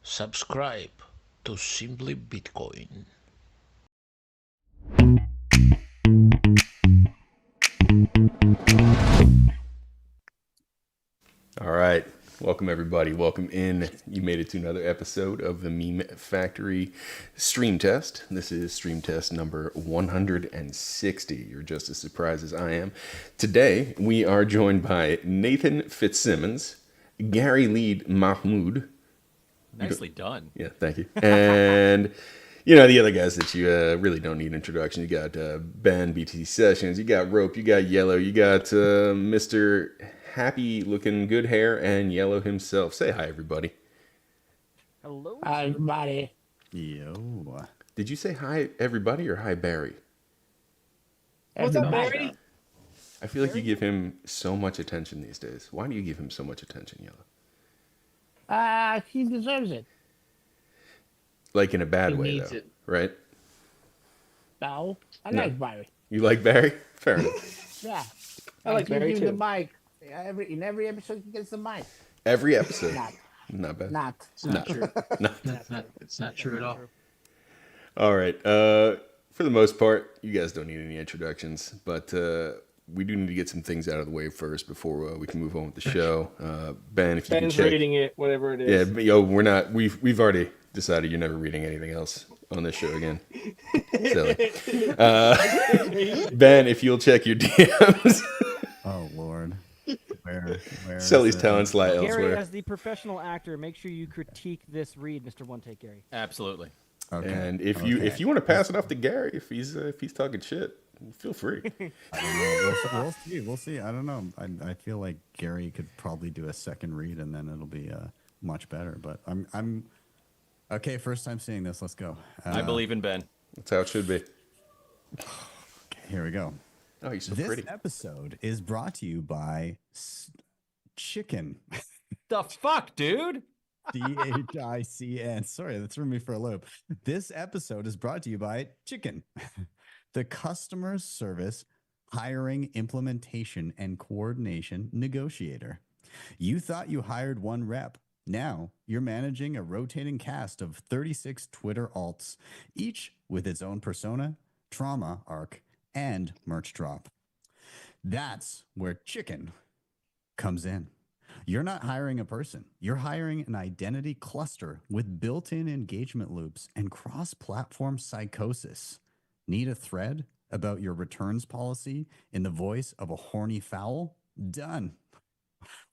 Subscribe to Simply Bitcoin. All right. Welcome, everybody. Welcome in. You made it to another episode of the Meme Factory stream test. This is stream test number 160. You're just as surprised as I am. Today, we are joined by Nathan Fitzsimmons, Gary Lead Mahmoud. Nicely done. Yeah, thank you. And, you know, the other guys that you really don't need introduction. You got Ben, BTC Sessions, you got Rope, you got Yellow, you got Mr. Happy looking good hair and Yellow himself. Say hi, everybody. Hello. Hi, everybody. Yo. Did you say hi, everybody, or hi, Barry? What's up, Barry? I feel like you give him so much attention these days. Why do you give him so much attention, Yellow? He deserves it. Like in a bad He way, needs though, it. right? No, I No. like Barry. You like Barry? Fair enough. Yeah, I like give Barry him too. the mic. In every episode, he gets the mic. Every episode. Not, Not bad. not. It's not No. true. No. It's not true at all. All right. For the most part, you guys don't need any introductions, but we do need to get some things out of the way first before we can move on with the show. Ben, if you Ben's can check. reading it, whatever it Yeah, is. but, yo, we're not. We've already decided you're never reading anything else on this show again. Silly. Ben, if you'll check your DMs. Oh Lord. Where Sully's is it? talents lie Gary, elsewhere. as the professional actor, make sure you critique this read, Mr. One Take Gary. Absolutely. Okay. And if you want to pass it off to Gary, if he's talking shit, feel free. I don't know. We'll see. I don't know. I feel like Gary could probably do a second read and then it'll be much better. But I'm okay. First time seeing this. Let's go. I believe in Ben. That's how it should be. Here we go. Oh, you're so This pretty. episode is brought to you by Chicken. The fuck, dude? DHICN. Sorry, that threw me for a loop. This episode is brought to you by Chicken, the customer service, hiring, implementation, and coordination negotiator. You thought you hired one rep. Now you're managing a rotating cast of 36 Twitter alts, each with its own persona, trauma arc, and merch drop. That's where Chicken comes in. You're not hiring a person. You're hiring an identity cluster with built-in engagement loops and cross-platform psychosis. Need a thread about your returns policy in the voice of a horny fowl? Done.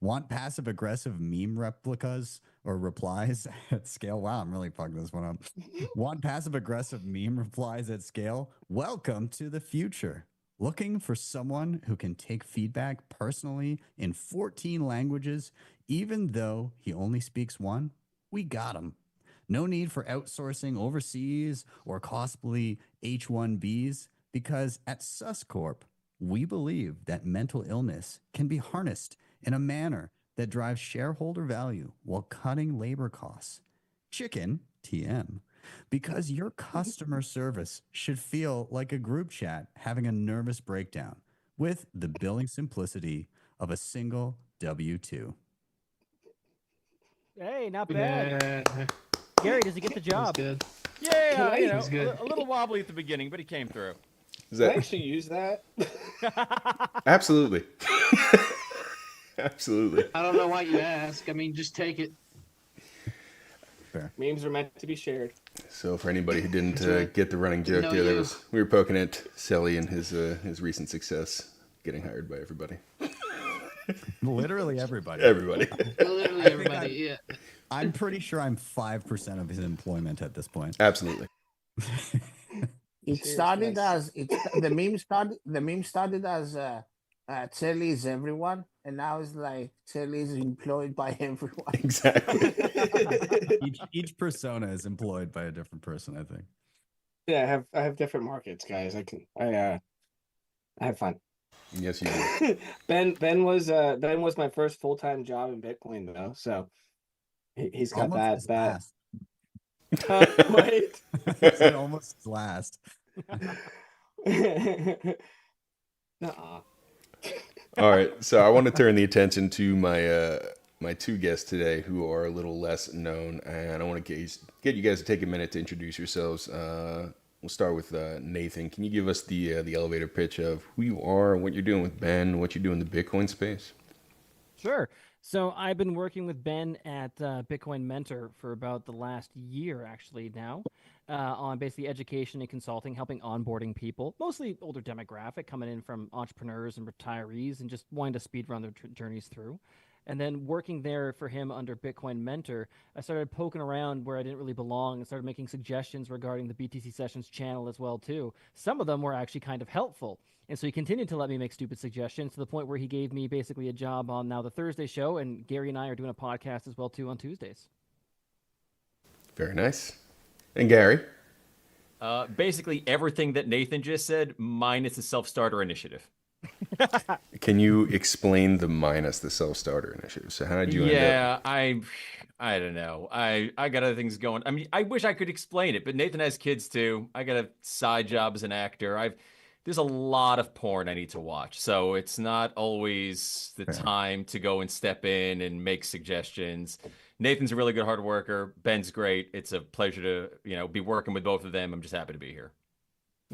Want passive-aggressive meme replicas or replies at scale? Wow, I'm really fucking this one up. Want passive-aggressive meme replies at scale? Welcome to the future. Looking for someone who can take feedback personally in 14 languages, even though he only speaks one? We got him. No need for outsourcing overseas or costly H-1Bs, because at Suscorp, we believe that mental illness can be harnessed in a manner that drives shareholder value while cutting labor costs. Chicken, TM, because your customer service should feel like a group chat having a nervous breakdown with the billing simplicity of a single W-2. Hey, not bad. Yeah, Gary, does he get the that's job? good. Yeah, you know, He's good. a little wobbly at the beginning, but he came through. Is Can I that actually use that? absolutely? Absolutely. I don't know why you ask. I mean, just take it. Memes are meant to be shared. So for anybody who didn't right. get the running joke know there, you. we were poking at Sally and his recent success getting hired by everybody. Literally everybody. Everybody. Literally everybody. Yeah. I'm pretty sure I'm 5% of his employment at this point. Absolutely. It started as the meme started as Charlie is everyone, and now it's like Charlie is employed by everyone. Exactly. Each persona is employed by a different person, I think. Yeah, I have different markets, guys. I have fun. Yes, you do. Ben was my first full-time job in Bitcoin though, so he's got Almost his that. last. Wait. It's almost his last. Nuh-uh. All right, so I want to turn the attention to my my two guests today who are a little less known, and I want to get you guys to take a minute to introduce yourselves. We'll start with Nathan. Can you give us the elevator pitch of who you are, what you're doing with Ben, what you do in the Bitcoin space? Sure. So I've been working with Ben at Bitcoin Mentor for about the last year, actually now, on basically education and consulting, helping onboarding people, mostly older demographic, coming in from entrepreneurs and retirees, and just wanting to speed run their journeys through. And then working there for him under Bitcoin Mentor, I started poking around where I didn't really belong and started making suggestions regarding the BTC Sessions channel as well too. Some of them were actually kind of helpful. And so he continued to let me make stupid suggestions to the point where he gave me basically a job on now the Thursday show, and Gary and I are doing a podcast as well too on Tuesdays. Very nice. And Gary? Basically everything that Nathan just said, minus the self-starter initiative. Can you explain the minus the self-starter initiative? So how did you end up? Yeah, I don't know. I got other things going. I mean, I wish I could explain it, but Nathan has kids too. I got a side job as an actor. There's a lot of porn I need to watch, so it's not always the time to go and step in and make suggestions. Nathan's a really good hard worker. Ben's great. It's a pleasure to, be working with both of them. I'm just happy to be here.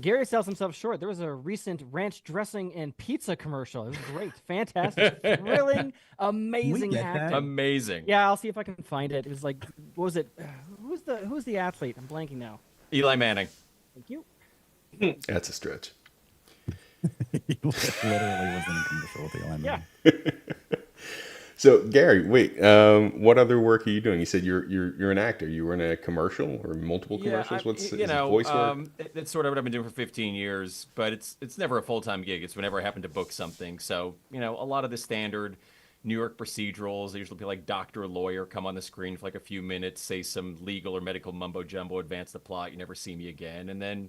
Gary sells himself short. There was a recent ranch dressing and pizza commercial. It was great, fantastic, thrilling, amazing acting. Amazing. Yeah, I'll see if I can find it. It was like, what was it? Who's the athlete? I'm blanking now. Eli Manning. Thank you. That's a stretch. He literally was in a commercial with the Yeah. So Gary, wait, what other work are you doing? You said you're an actor. You were in a commercial or multiple commercials? Is it voice work? That's sort of what I've been doing for 15 years, but it's never a full-time gig. It's whenever I happen to book something. So, a lot of the standard New York procedurals, they usually be like doctor or lawyer, come on the screen for like a few minutes, say some legal or medical mumbo jumbo, advance the plot, you never see me again. And then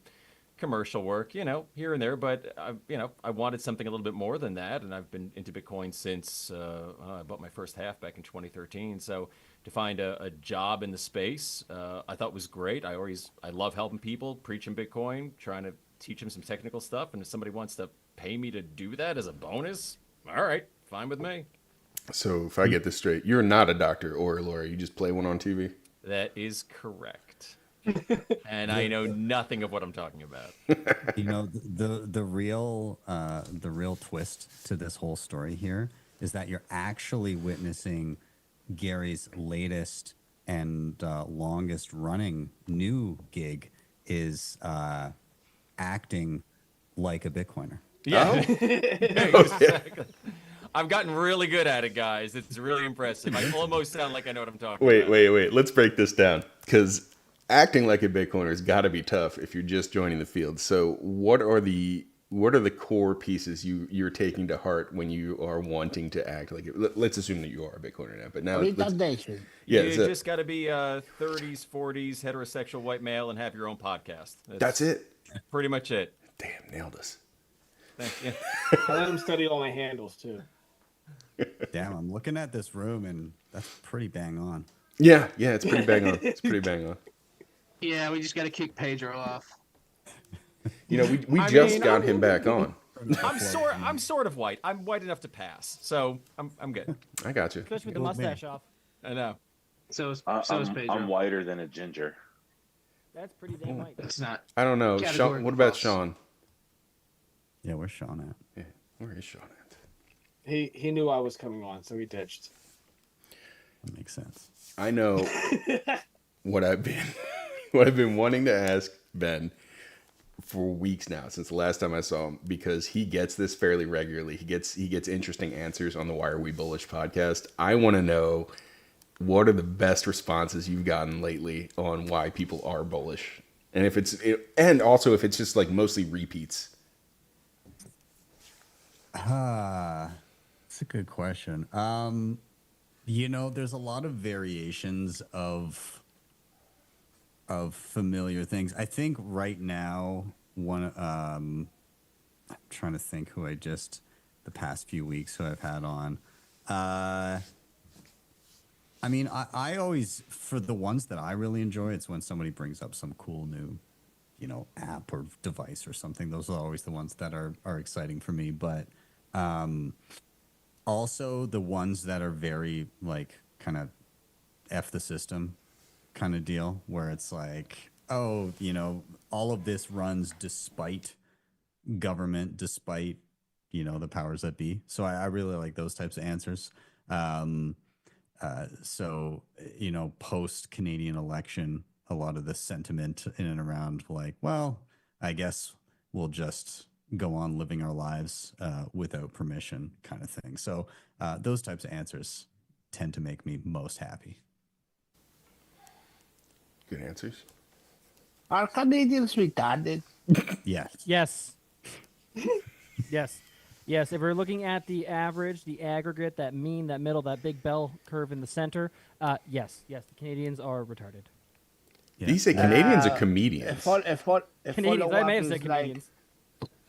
commercial work, here and there, but I wanted something a little bit more than that, and I've been into Bitcoin since I bought my first half back in 2013. So to find a job in the space, I thought was great. I love helping people, preaching Bitcoin, trying to teach them some technical stuff, and if somebody wants to pay me to do that as a bonus, all right, fine with me. So if I get this straight, you're not a doctor or a lawyer. You just play one on TV? That is correct. And I know nothing of what I'm talking about. The real twist to this whole story here is that you're actually witnessing Gary's latest and longest running new gig is acting like a Bitcoiner. Yeah. Exactly. I've gotten really good at it, guys. It's really impressive. I almost sound like I know what I'm talking about. Wait. Let's break this down, because acting like a Bitcoiner has got to be tough if you're just joining the field. So what are the core pieces you're taking to heart when you are wanting to act like it? Let's assume that you are a Bitcoiner now, but now you just got to be 30s, 40s, heterosexual white male and have your own podcast. That's it. Pretty much it. Damn, nailed us. Thank you. I let him study all my handles too. Damn, I'm looking at this room and that's pretty bang on. Yeah, it's pretty bang on. It's pretty bang on. Yeah, we just got to kick Pedro off. We just got him back on. I'm sort of white. I'm white enough to pass, so I'm good. I got you. Especially with the mustache off. I know. So is Pedro. I'm whiter than a ginger. That's pretty damn white. That's not. I don't know. Sean, what about Sean? Yeah, where's Sean at? Yeah, where is Sean at? He knew I was coming on, so he ditched. That makes sense. I know what I've been wanting to ask Ben for weeks now, since the last time I saw him, because he gets this fairly regularly. He gets interesting answers on the Why Are We Bullish podcast. I want to know, what are the best responses you've gotten lately on why people are bullish, and if it's just like mostly repeats. That's a good question. There's a lot of variations of familiar things. I think right now, I'm trying to think who the past few weeks who I've had on. I always, for the ones that I really enjoy, it's when somebody brings up some cool new, app or device or something. Those are always the ones that are exciting for me. But Also, the ones that are very like kind of F the system kind of deal, where it's like, oh, all of this runs despite government, despite the powers that be. So I really like those types of answers. Um, so post Canadian election, a lot of the sentiment in and around like, well, I guess we'll just go on living our lives without permission, kind of thing. So those types of answers tend to make me most happy. Good answers. Are Canadians retarded? Yes. Yes. Yes. Yes. If we're looking at the average, the aggregate, that mean, that middle, that big bell curve in the center, yes. Yes. The Canadians are retarded. Yeah. These say Canadians or A comedians? Canadians. I follow-up may have is said Canadians.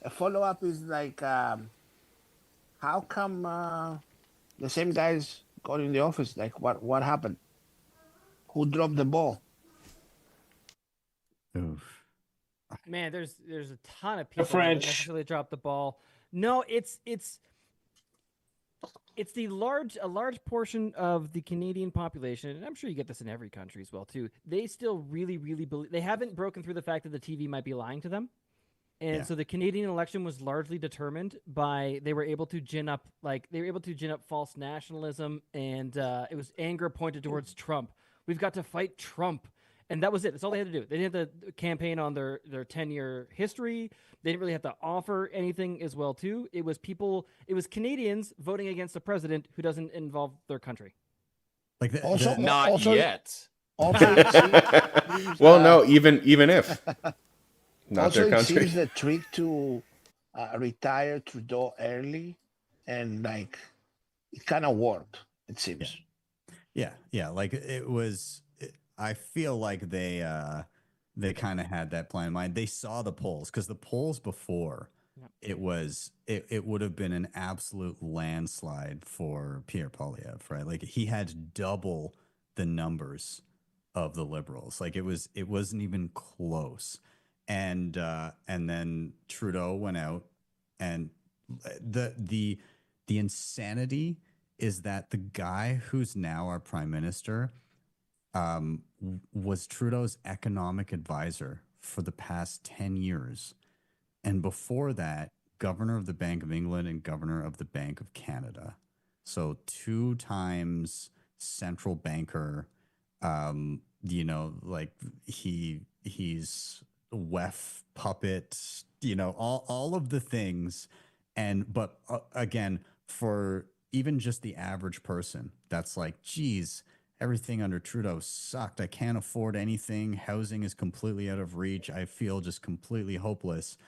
a follow-up is like, how come the same guys got in the office? Like, what happened? Who dropped the ball? Oof. Man, there's a ton of people that French. don't necessarily drop the ball. No, it's a large portion of the Canadian population, and I'm sure you get this in every country as well too. They still really, really believe, they haven't broken through the fact that the TV might be lying to them. And Yeah. so the Canadian election was largely determined by they were able to gin up false nationalism, and it was anger pointed towards Trump. We've got to fight Trump, and that was it. That's all they had to do. They didn't have to campaign on their 10-year history. They didn't really have to offer anything as well too. It was Canadians voting against a president who doesn't involve their country. Like Not yet. Also, it seems, Well, no, even if not also their it country. seems the trick to retire Trudeau early, and like it kind of worked. It seems. Yeah. Like it was. I feel like they kind of had that plan in mind. They saw the polls, because the polls before it would have been an absolute landslide for Pierre Poilievre, right? Like he had double the numbers of the Liberals. Like it wasn't even close. And then Trudeau went out, and the insanity is that the guy who's now our prime minister was Trudeau's economic advisor for the past 10 years. And before that, governor of the Bank of England and governor of the Bank of Canada. So 2 times central banker. Like he's WEF puppet, all of the things. But again, for even just the average person, that's like, geez, everything under Trudeau sucked. I can't afford anything. Housing is completely out of reach. I feel just completely hopeless.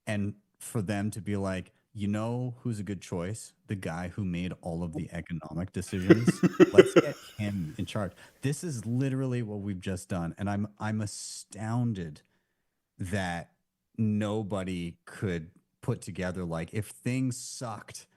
And for them to be like, who's a good choice? The guy who made all of the economic decisions. Let's get him in charge. This is literally what we've just done. And I'm astounded that nobody could put together, like, if things sucked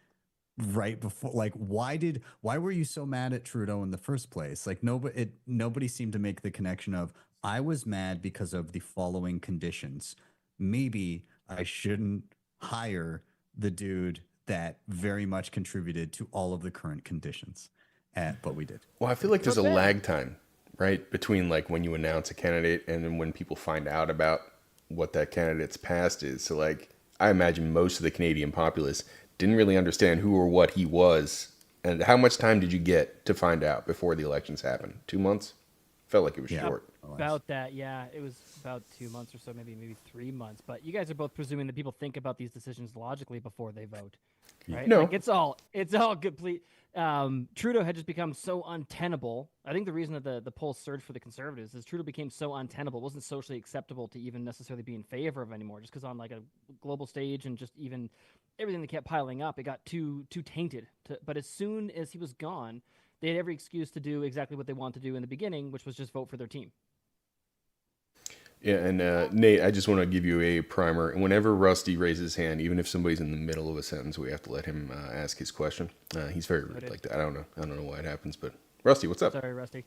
right before, like, why were you so mad at Trudeau in the first place? Like, nobody seemed to make the connection of, I was mad because of the following conditions. Maybe I shouldn't hire the dude that very much contributed to all of the current conditions. But we did. Well, I feel like there's a lag time, right, between like when you announce a candidate and then when people find out about what that candidate's past is. So like, I imagine most of the Canadian populace didn't really understand who or what he was. And how much time did you get to find out before the elections happened? 2 months? Felt like it was short. About that, yeah. It was about 2 months or so, maybe 3 months. But you guys are both presuming that people think about these decisions logically before they vote, right? No. Like, it's all complete. Trudeau had just become so untenable. I think the reason that the polls surged for the Conservatives is Trudeau became so untenable. It wasn't socially acceptable to even necessarily be in favor of anymore, just because on like a global stage and just even everything that kept piling up, it got too tainted. But as soon as he was gone, they had every excuse to do exactly what they wanted to do in the beginning, which was just vote for their team. Yeah, and Nate, I just want to give you a primer. Whenever Rusty raises his hand, even if somebody's in the middle of a sentence, we have to let him ask his question. He's very rude like that. I don't know why it happens, but Rusty, what's up? Sorry, Rusty.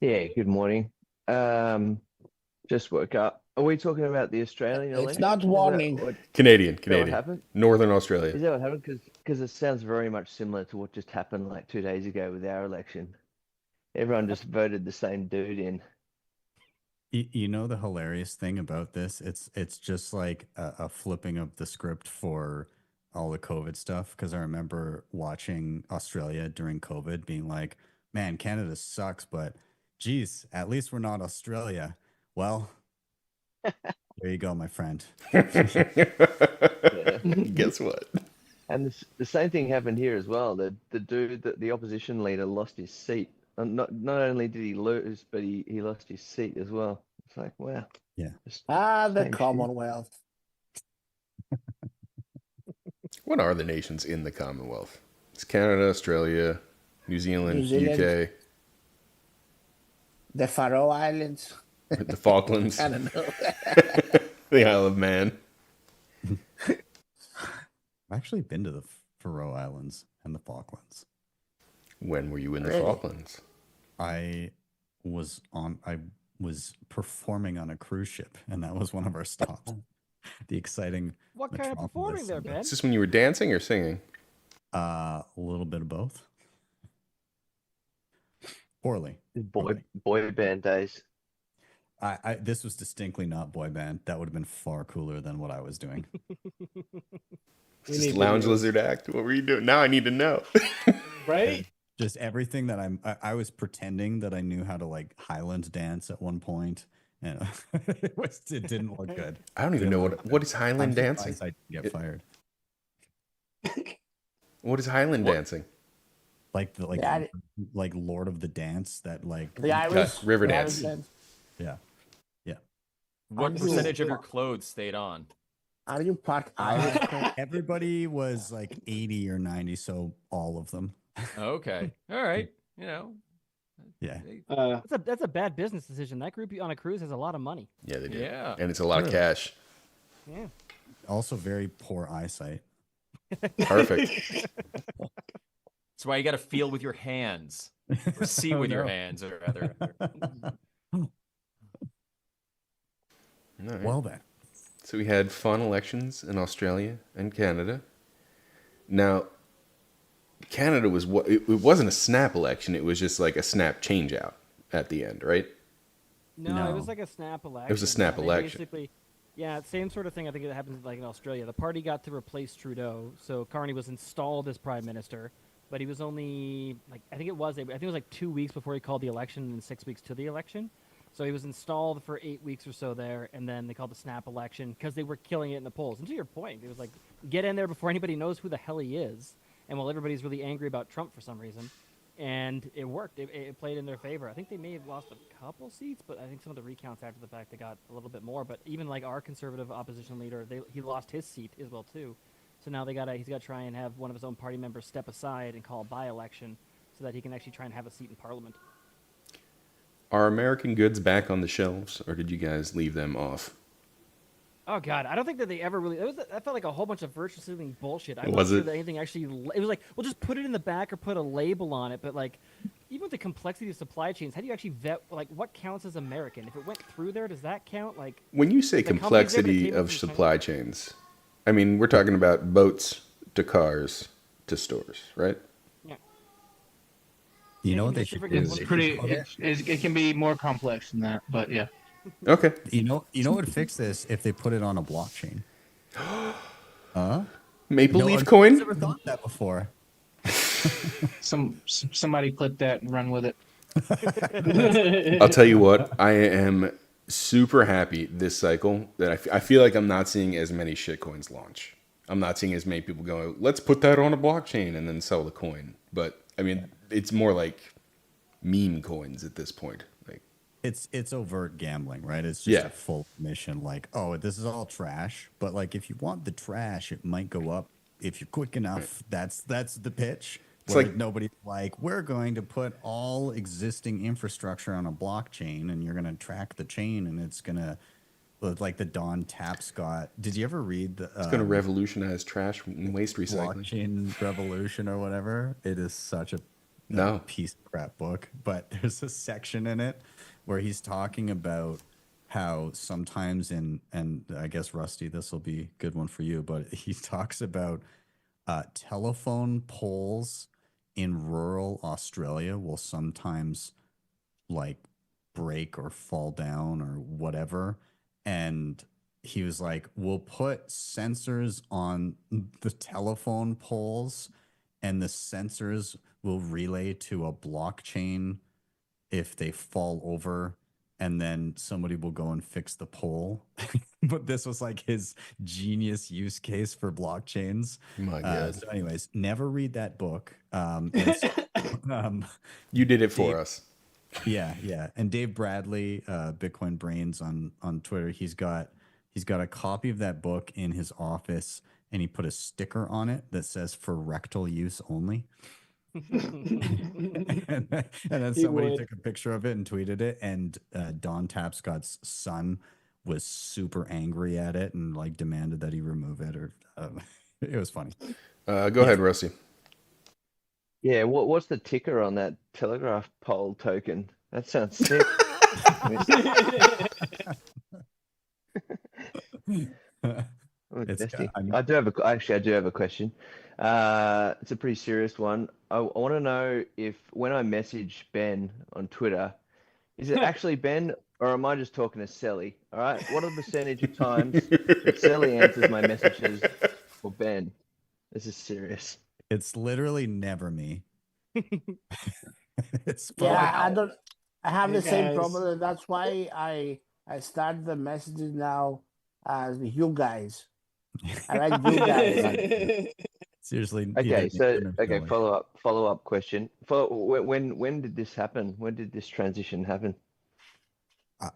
Yeah, good morning. Just woke up. Are we talking about the Australian It's election? not Is that warning. Canadian, what Canadian, happened? Northern Australia. Is that what happened? Because it sounds very much similar to what just happened like 2 days ago with our election. Everyone just voted the same dude in. You know the hilarious thing about this? It's just like a flipping of the script for all the COVID stuff. Because I remember watching Australia during COVID, being like, "Man, Canada sucks, but geez, at least we're not Australia." Well, there you go, my friend. Guess what? And the same thing happened here as well. The dude, the opposition leader, lost his seat. And not only did he lose, but he lost his seat as well. It's like, wow. Yeah. Just The same shit. Commonwealth. What are the nations in the Commonwealth? It's Canada, Australia, New Zealand, New Zealand. UK, The Faroe Islands. the Falklands, I don't know. the Isle of Man. I've actually been to the Faroe Islands and the Falklands. When were you in the Really? Falklands? I was performing on a cruise ship, and that was one of our stops. The exciting. What kind of performing there, Ben? Is this when you were dancing or singing? A little bit of both. Poorly. Boy band days. This was distinctly not boy band. That would have been far cooler than what I was doing. Just lounge lizard act. What were you doing? Now I need to know. Right? Just everything that I was pretending that I knew how to like Highland dance at one point, and it didn't look good. I don't even know what is Highland I'm dancing. surprised I didn't get fired. What is Highland dancing? Like the Yeah, like Lord of the Dance, that like The Irish. River the dance. Irish yeah. What Aren't you- percentage of your clothes stayed on? Are you part Irish? Everybody was like 80 or 90, so all of them. Okay. All right. You know. Yeah. That's a bad business decision. That group on a cruise has a lot of money. Yeah, they do. Yeah. And it's a lot of cash. Yeah. Also very poor eyesight. Perfect. That's why you got to feel with your hands, or see Oh, with your no. hands, or rather. All right. Well then. So we had fun elections in Australia and Canada. Now, Canada was it wasn't a snap election. It was just like a snap change out at the end, right? No, No. it was like a snap election. It was a snap They election. Basically, yeah, same sort of thing. I think it happens like in Australia. The party got to replace Trudeau, so Carney was installed as prime minister, but he was only like I think it was like 2 weeks before he called the election and 6 weeks to the election. So he was installed for 8 weeks or so there, and then they called the snap election because they were killing it in the polls. And to your point, it was like get in there before anybody knows who the hell he is, and while everybody's really angry about Trump for some reason. And it worked. It played in their favor. I think they may have lost a couple seats, but I think some of the recounts after the fact they got a little bit more. But even like our conservative opposition leader, he lost his seat as well too. So now he's got to try and have one of his own party members step aside and call a by-election so that he can actually try and have a seat in Parliament. Are American goods back on the shelves, or did you guys leave them off? Oh God, I don't think that they ever really. That felt like a whole bunch of virtual signaling bullshit. I'm Was not sure it? that anything actually. It was like, well, just put it in the back or put a label on it. But like, even with the complexity of supply chains, how do you actually vet? Like, what counts as American? If it went through there, does that count? Like, When you say the companies there that complexity came in of from supply chains, I mean, we're talking about boats to cars to stores, right? yeah. You know what they Just should for do? example, It's pretty. It can be more complex than that, but yeah. Okay. You know what would fix this if they put it on a blockchain? Maple No leaf one's coin? ever thought that before. Somebody clip that and run with it. I'll tell you what, I am super happy this cycle that I feel like I'm not seeing as many shitcoins launch. I'm not seeing as many people going, let's put that on a blockchain and then sell the coin. But I mean, it's more like meme coins at this point. Like, It's overt gambling, right? It's just Yeah. a full mission. Like, oh, this is all trash. But like, if you want the trash, it might go up if you're quick enough. That's the pitch. It's Where like- nobody's like, we're going to put all existing infrastructure on a blockchain, and you're going to track the chain, and it's going to like the Don Tapscott. Did you ever read the? it's going to revolutionize trash and waste recycling. Blockchain Revolution or whatever. It is such a No. piece of crap book, but there's a section in it where he's talking about how sometimes and I guess Rusty, this will be a good one for you, but he talks about telephone poles in rural Australia will sometimes like break or fall down or whatever. And he was like, we'll put sensors on the telephone poles, and the sensors will relay to a blockchain if they fall over, and then somebody will go and fix the pole. But this was like his genius use case for blockchains. My God. So anyways, never read that book. You did it for Dave, us. yeah. And Dave Bradley, Bitcoin Brains on Twitter, he's got a copy of that book in his office, and he put a sticker on it that says "for rectal use only." and then somebody took a picture of it and tweeted it, and Don Tapscott's son was super angry at it and like demanded that he remove it, or it was funny. Go ahead, Rusty. Yeah, what's the ticker on that telegraph pole token? That sounds sick. I do have a question. It's a pretty serious one. I want to know if when I message Ben on Twitter, is it actually Ben or am I just talking to Sally? All right. What are the percentage of times that Sally answers my messages for Ben? This is serious. It's literally never me. I have the same problem. That's why I start the messages now as you guys. I like you guys. Seriously. Okay, follow up question. When did this happen? When did this transition happen?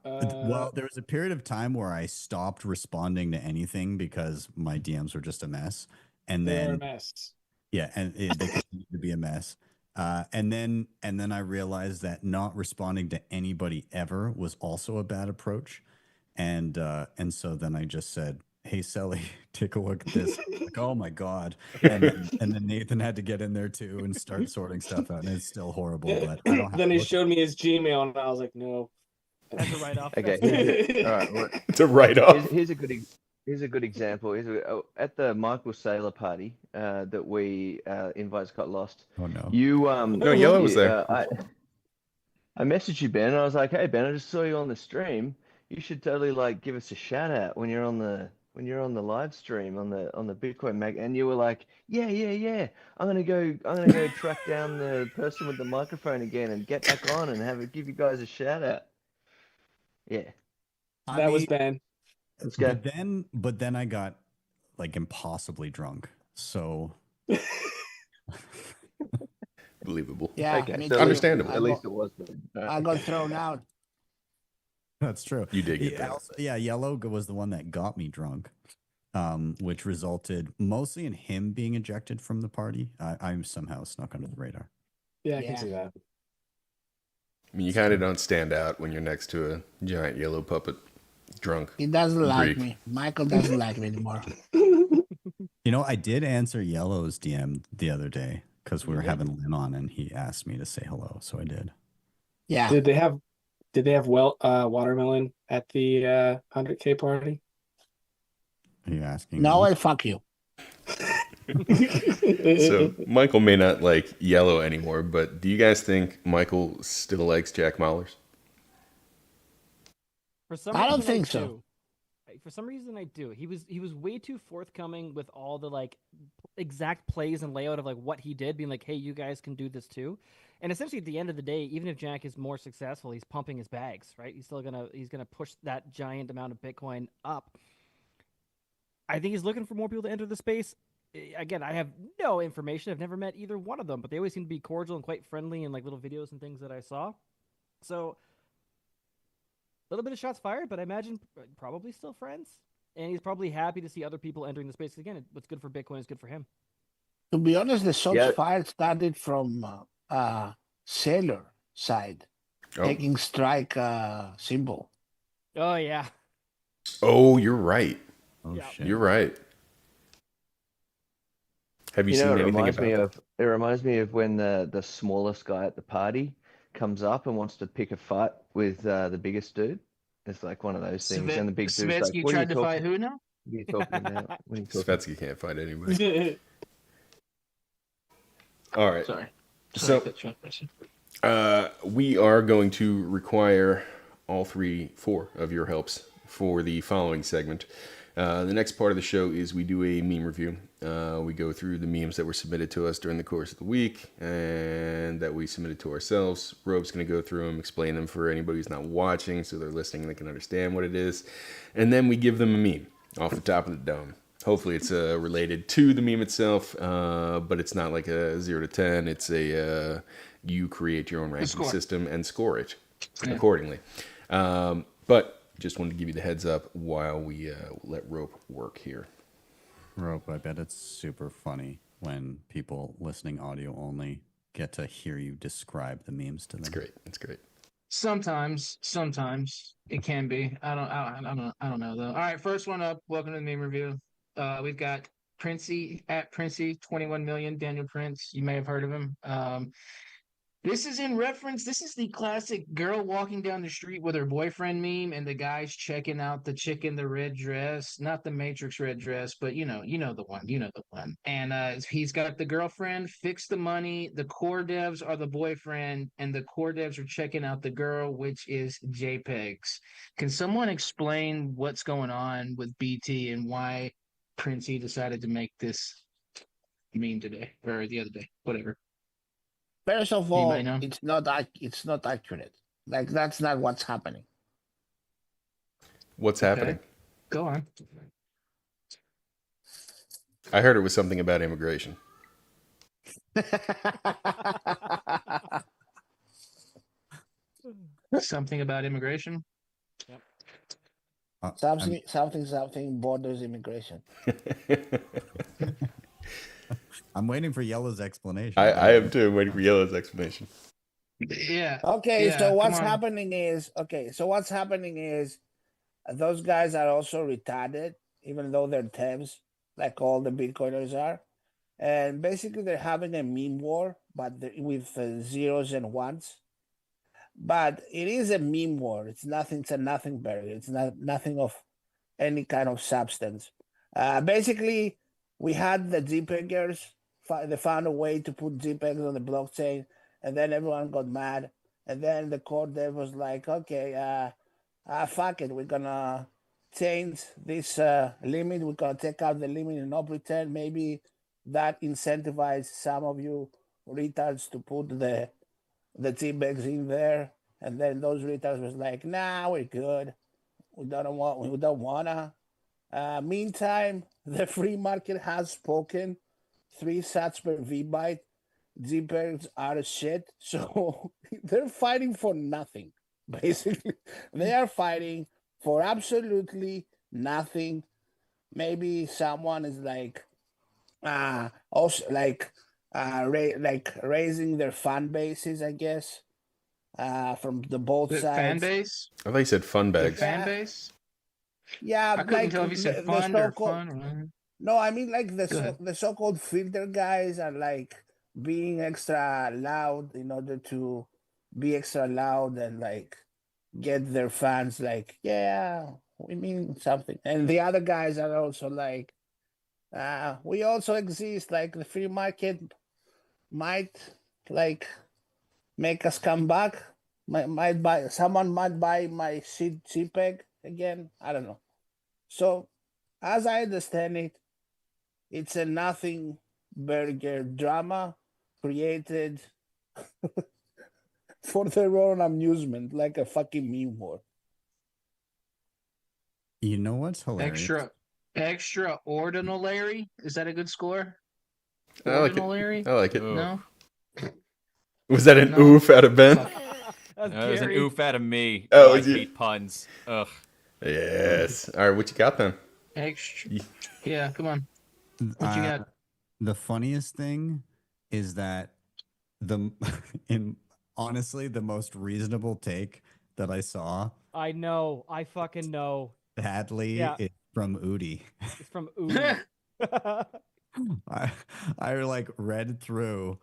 Well, there was a period of time where I stopped responding to anything because my DMs were just a mess, and They then were a mess. Yeah, and they continued to be a mess. And then I realized that not responding to anybody ever was also a bad approach. And so then I just said, "Hey, Sally, take a look at this." Like, oh my God. And then Nathan had to get in there too and start sorting stuff out. And it's still horrible, but I don't have Then to he look showed me his Gmail, and I was like, no. That's a write-off. Okay, all right. Well, It's a write-off. Here's a good example. At the Michael Saylor party that we invites got lost. Oh no. You No, Yellow was there. I messaged you, Ben. And I was like, hey Ben, I just saw you on the stream. You should totally like give us a shout out when you're on the live stream on the Bitcoin Mag. And you were like, yeah. I'm gonna go track down the person with the microphone again and get back on and give you guys a shout out. Yeah. That was Ben. Let's go. But then I got like impossibly drunk. So Believable. Yeah, Okay. so understandable. At least it was. I got thrown out. that's true. You did get that. Yellow was the one that got me drunk, which resulted mostly in him being ejected from the party. I'm somehow snuck under the radar. Yeah, I can see that. I mean, you kind of don't stand out when you're next to a giant yellow puppet drunk. He doesn't like Greek. me. Michael doesn't like me anymore. You know, I did answer Yellow's DM the other day because we were having Lynn on, and he asked me to say hello, so I did. Yeah. Did they have watermelon at the 100K party? Are you asking? No, me? I fuck you. So Michael may not like Yellow anymore, but do you guys think Michael still likes Jack Mahlers? For some I don't reason, think so. do. For some reason, I do. He was way too forthcoming with all the like exact plays and layout of like what he did, being like, "Hey, you guys can do this too." And essentially, at the end of the day, even if Jack is more successful, he's pumping his bags, right? He's gonna push that giant amount of Bitcoin up. I think he's looking for more people to enter the space. Again, I have no information. I've never met either one of them, but they always seem to be cordial and quite friendly in like little videos and things that I saw. So a little bit of shots fired, but I imagine probably still friends. And he's probably happy to see other people entering the space. Again, what's good for Bitcoin is good for him. To be honest, the shots fired started from Sailor side, taking strike symbol. Oh, yeah. Oh, you're right. Oh, shit. You're right. Have you seen anything about It reminds me of when the smallest guy at the party comes up and wants to pick a fight with the biggest dude. It's like one of those things. And the big dude's like, Svetsky what are you tried to fight talking, who now? what are you talking about? What are you talking Svetsky can't fight anybody. All right. Sorry. So we are going to require all 4 of your helps for the following segment. The next part of the show is we do a meme review. We go through the memes that were submitted to us during the course of the week and that we submitted to ourselves. Robe's going to go through them, explain them for anybody who's not watching so they're listening and they can understand what it is. And then we give them a meme off the top of the dome. Hopefully it's related to the meme itself, but it's not like a 0 to 10. It's you create your own ranking system and score it accordingly. But just wanted to give you the heads up while we let Rope work here. Rope, I bet it's super funny when people listening audio only get to hear you describe the memes to them. It's great. Sometimes it can be. I don't know though. All right, first one up. Welcome to the meme review. We've got Princey at Princey 21 million. Daniel Prince. You may have heard of him. This is in reference. This is the classic girl walking down the street with her boyfriend meme, and the guy's checking out the chick in the red dress, not the Matrix red dress, but you know the one. And he's got the girlfriend, fix the money. The core devs are the boyfriend, and the core devs are checking out the girl, which is JPEGs. Can someone explain what's going on with BT and why Princey decided to make this meme today or the other day, whatever? First of all, Anybody know? it's not accurate. Like that's not what's happening. What's happening? Go on. I heard it was something about immigration. Something about immigration. Something borders immigration. I'm waiting for Yellow's explanation. I am too. I'm waiting for Yellow's explanation. Yeah. Okay, Yeah, so come what's on. happening is those guys are also retarded, even though they're devs, like all the Bitcoiners are. And basically, they're having a meme war, but with zeros and ones. But it is a meme war. It's nothing. It's a nothing burger. It's nothing of any kind of substance. Basically, we had the JPEGers. They found a way to put JPEGs on the blockchain, and then everyone got mad. And then the core dev was like, okay, fuck it. We're going to change this limit. We're going to take out the limit in op return. Maybe that incentivizes some of you retards to put the JPEGs in there. And then those retards was like, nah, we're good. We don't wanna. Meantime, the free market has spoken. 3 sats per VByte. JPEGs are shit. So they're fighting for nothing. Basically, they are fighting for absolutely nothing. Maybe someone is like, also like raising their fan bases, I guess. From the both The sides. fan base? I thought you said fun The bags. fan base? Yeah, I couldn't tell if you said fun or fun. Or... No, I mean like the so-called filter guys are like being extra loud in order to be extra loud and like get their fans like, yeah, we mean something. And the other guys are also like, we also exist. Like the free market might like make us come back. Someone might buy my CPEG again. I don't know. So, as I understand it, it's a nothing burger drama created for their own amusement, like a fucking meme war. You know what's hilarious? Extraordinary? Is that a good score? I like it. Ordinary? I like it. No? Was that an oof out of Ben? That was an oof out of me. Oh, I is it? hate puns. Ugh. Yes. All right, what you got then? Yeah, come on. What you got? The funniest thing is that honestly, the most reasonable take that I saw. I know. I fucking know. Sadly, it's from Udi. It's from Udi. I like read through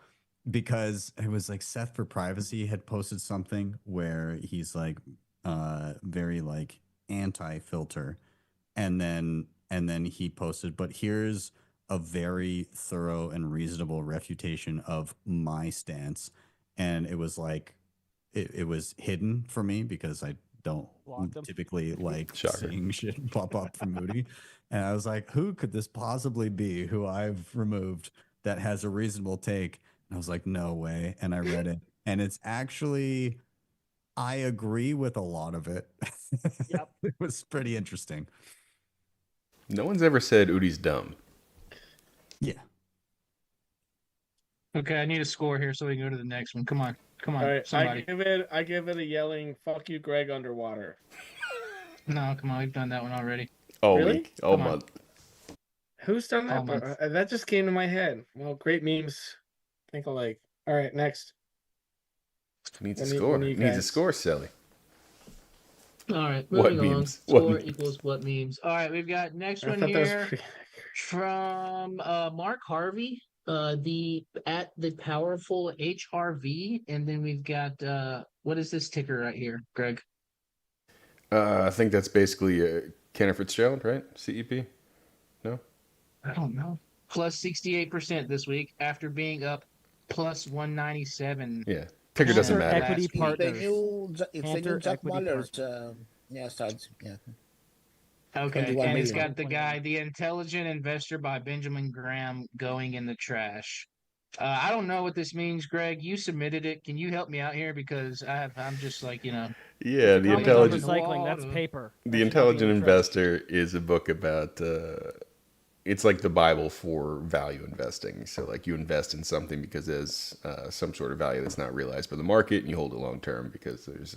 because it was like Seth for Privacy had posted something where he's like, very like anti-filter, and then he posted, but here's a very thorough and reasonable refutation of my stance, and it was like it was hidden for me because I don't Blocked him. typically like Shocker. seeing shit pop up from Moody. And I was like, who could this possibly be who I've removed that has a reasonable take? And I was like, no way. And I read it. And it's actually, I agree with a lot of it. Yep. It was pretty interesting. No one's ever said Udi's dumb. Yeah. Okay, I need a score here so we can go to the next one. Come on, All right, somebody. I give it a yelling "fuck you, Greg" underwater. No, come on, we've done that one already. All Really? week, all Come on. month. Who's done that? All month. That just came to my head. Well, great memes. Think alike. All right, next. Needs a When you- score. when you Needs a guys- score, Sally. All right, What moving on. memes? What Score memes? equals what memes. All right, we've got next I one thought that was here pretty. from Mark Harvey, the at the powerful HRV, and then we've got what is this ticker right here, Greg? I think that's basically Kenner Fitzgerald, right? CEP? No? I don't know. Plus 68% this week after being up plus 197. Yeah. Ticker doesn't Cantor matter. Equity It's the Partners. It's the Cantor new Jack Equity Muller's. Partners. Yeah, starts. Yeah. Okay, 21 and it's million. got the guy, The Intelligent Investor by Benjamin Graham, going in the trash. I don't know what this means, Greg. You submitted it. Can you help me out here because I'm just like Yeah, It's the a comment on intelligent recycling. That's Water. paper. the That should not be intelligent in the trash. investor is a book about it's like the Bible for value investing. So like you invest in something because there's some sort of value that's not realized by the market, and you hold it long term because there's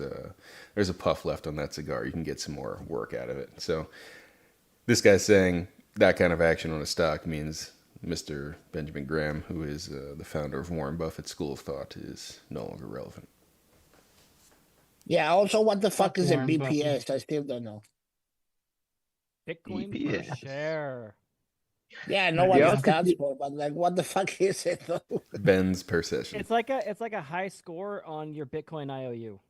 a puff left on that cigar. You can get some more work out of it. So this guy's saying that kind of action on a stock means Mr. Benjamin Graham, who is the founder of Warren Buffett's School of Thought, is no longer relevant. Yeah. Also, what the fuck Fuck is a Warren Buffett. BPS? I still don't know. Bitcoin per EPS. share. Yeah, I know what Yeah. it stands for, but like, what the fuck is it though? Ben's per session. It's like a high score on your Bitcoin IOU.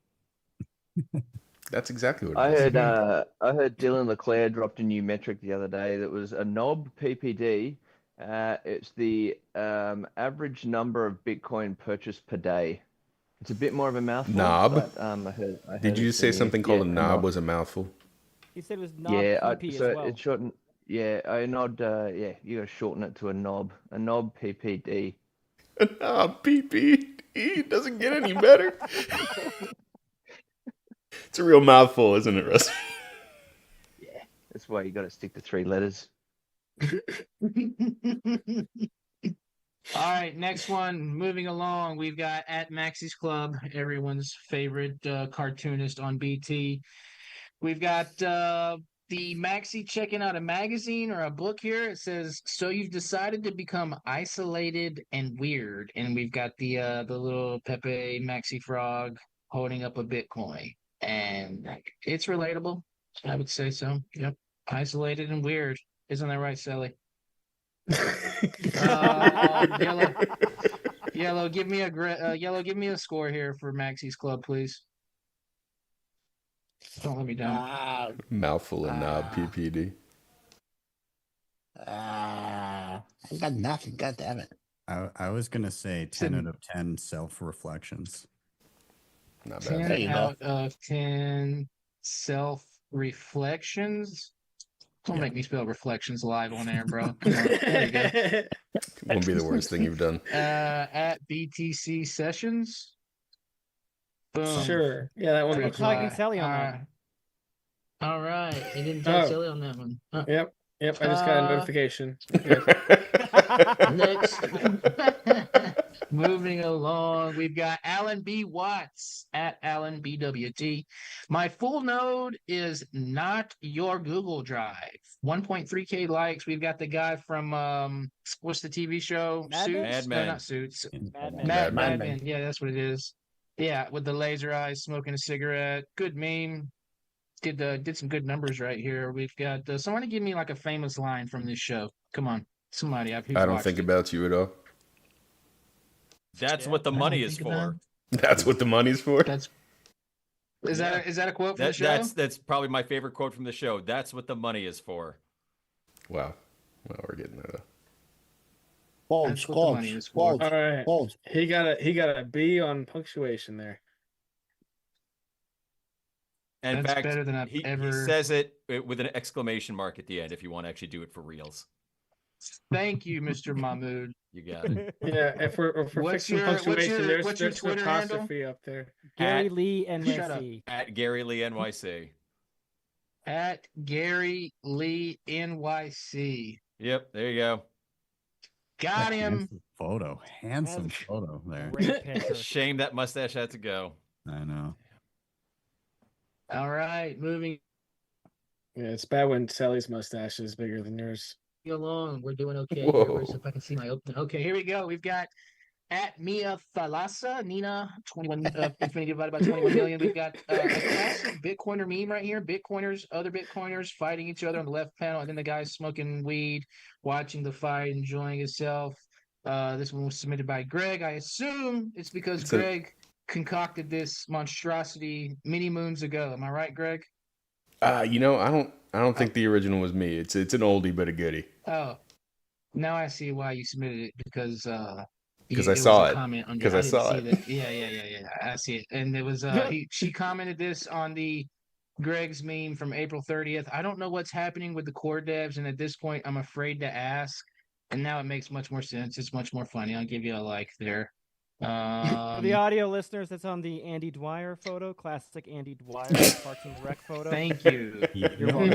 That's exactly what I it is. heard Dylan Leclerc dropped a new metric the other day that was a knob PPD. It's the average number of Bitcoin purchased per day. It's a bit more of a mouthful. Knob? But, I heard Did you it's say the new- something called a yeah, knob was a mouthful? He said it was not Yeah, PP so as well. it's shortened. Yeah, a nod. Yeah, you got to shorten it to a knob. A knob PPD. A knob, PPE doesn't get any better. It's a real mouthful, isn't it, Russ? That's why you got to stick to 3 letters. All right, next one. Moving along, we've got at Maxie's Club, everyone's favorite cartoonist on BT. We've got the Maxie checking out a magazine or a book here. It says, "So you've decided to become isolated and weird," and we've got the little Pepe Maxie frog holding up a Bitcoin, and it's relatable. I would say so. Yep, isolated and weird. Isn't that right, Sally? Yellow, give me a score here for Maxie's Club, please. Don't let me down. Mouthful and knob, PPD. I got nothing. God damn it. I was gonna say 10 out of 10 self-reflections. Not bad. 10 out of 10 self-reflections. Don't make me spell reflections live on air, bro. Come on. There you go. It won't be the worst thing you've done. At BTC Sessions. Boom. Sure. Yeah, that one We're looks tagging right. Sally on that. All right. You didn't tag Oh. Sally on that one. Yep. Yep. I just got a notification. Next. Moving along, we've got Alan B. Watts at Alan BWT. My full node is not your Google Drive. 1.3K likes. We've got the guy from what's the TV show? Mad Men? Suits? Mad No, Men. not Suits. Mad Men. Mad Men. Men. Yeah, that's what it is. Yeah, with the laser eyes, smoking a cigarette. Good meme. Did some good numbers right here. We've got someone give me like a famous line from this show. Come on, somebody. I don't think about you at all. That's Yeah. what the I don't money is think about for. That's what the money's for. That's Is that a quote from the show? That's probably my favorite quote from the show. That's what the money is for. Wow. Well, we're getting there though. Quotes, That's what the money is for. quotes, All right. quotes. He got a B on punctuation there. And in That's fact, better than I've he ever. says it with an exclamation mark at the end if you want to actually do it for reals. Thank you, Mr. Mahmood. You got it. Yeah, if we're What's fixing your- what's punctuation, your- there's what's your there's Twitter handle? apostrophe up there. Gary At- Lee Shut up. NYC. At Gary Lee NYC. At Gary Lee NYC. Yep, there you go. Got him. Handsome photo. Handsome photo there. Great picture. Shame that mustache had to go. I know. All right, moving Yeah, it's bad when Sally's mustache is bigger than yours. along. We're doing okay. Whoa. Here. Where's if I can see my open? Okay, here we go. We've got at Mia Thalassa, Nina, 21 infinity divided by 21 million. We've got a classic Bitcoiner meme right here. Bitcoiners, other Bitcoiners fighting each other on the left panel, and then the guy smoking weed, watching the fight, enjoying himself. This one was submitted by Greg. I assume it's because Greg concocted this monstrosity many moons ago. Am I right, Greg? You know, I don't think the original was me. It's an oldie but a goodie. Oh, now I see why you submitted it because I saw it. Because I saw it. Yeah. I see it, and it was she commented this on the Greg's meme from April 30th. I don't know what's happening with the core devs, and at this point, I'm afraid to ask. And now it makes much more sense. It's much more funny. I'll give you a like there. For the audio listeners, that's on the Andy Dwyer photo, classic Andy Dwyer Parks and Rec photo. Thank you. You're welcome.